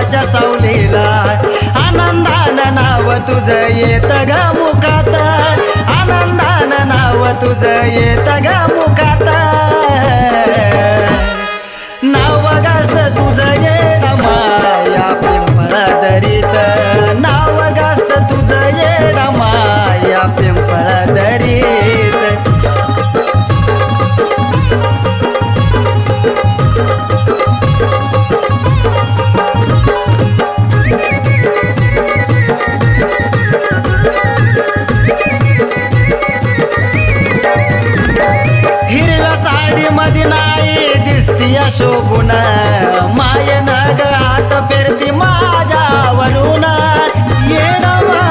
वडाच्या सावलीला आनंदानं नाव तुझं येत ग मुखात आनंदानं नाव तुझं येत ग मुखात नाव गास तुझं येड माया पिंपळा दरीत नाव गास तुझं येड माया पिंपळा दरीत शोभून मायन ग हात फिरती माझ्यावरून येडवा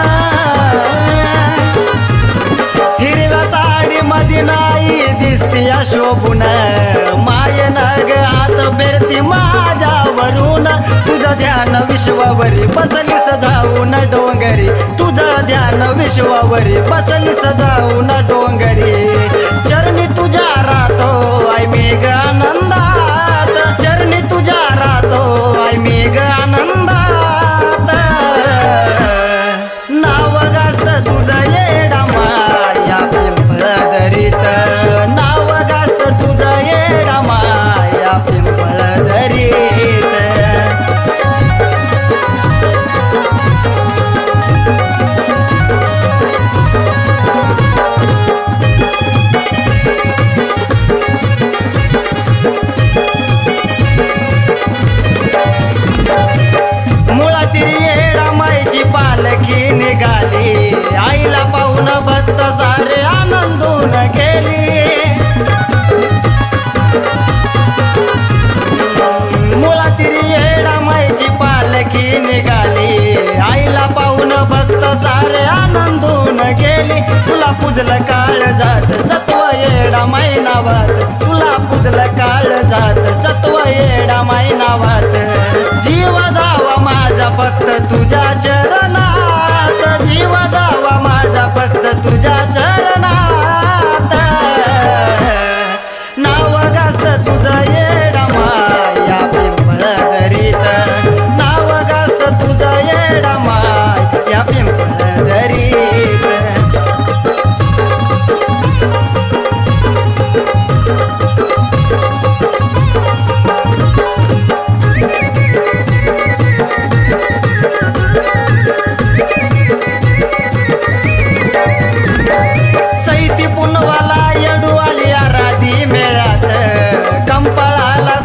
हिरव्या साडी मध्ये नाही दिसती शोभून मायन ग हात फिरती माझ्यावरून तुझं ध्यान विश्वावरी बसली सजावून डोंगरी तुझं ध्यान विश्वावरी बसली सजावून डोंगरी चरणी तुझ्या राहतो आई मेघ आनंदात चरणी तुझ्या राहतो आई मेघ आनंदात नाव गास तुझं येडा माया पिंपळा दरीत नाव गास तुझं येडा माया पिंपळा दरीत पालखी निघाली आईला पाहून भक्त सारे आनंदून गेली मुळातील येडामाईची पालखी निघाली आईला पाहून भक्त सारे आनंदून गेली तुला पूजलं काळ जात सत्व येडामाई नावात तुला पूजलं काळ जात सत्व येडामाई नावात जीव जावा माझा फक्त तुझ्या चरणात जीव जावा माझा फक्त तुझ्या चरणात नाव गास तुझं येडा माया पिंपळा दरीत नाव गास तुझं येडा माया पिंपळा दरीत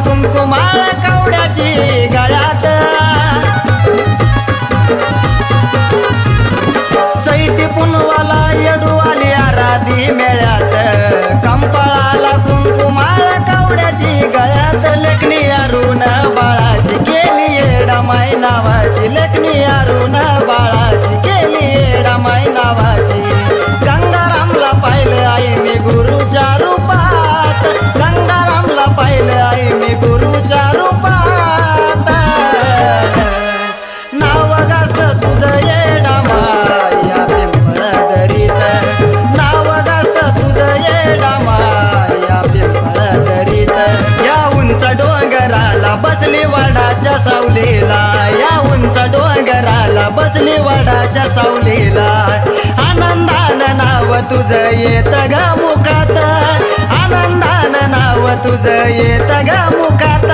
कुंकुमाळ कवड्याची गळ्यात सैती पुनवाला येडू आली आराधी मेळ्यात कंपाळाला कुंकुमाळ कवड्याची गळ्यात लेखणी अरुण बाळाची केली येडामाई नावाची लेखणी अरुण बाळाची केली येडामाई नावाची गंगारामला पाहिलं आई मी गुरुच्या रूपात गंगारामला पाहिलं आई मी गुरुच्या रूपात नाव गास तुझं येडा माया पिंपळा दरीत नाव गास तुझं येडा माया पिंपळा दरीत या उंच डोंगराला बसली वडाच्या सावलीला या उंच डोंगराला बसली वडाच्या सावलीला आनंदानं नाव तुझं येत ग मुखात आनंदानं नाव तुझं येत ग मुखात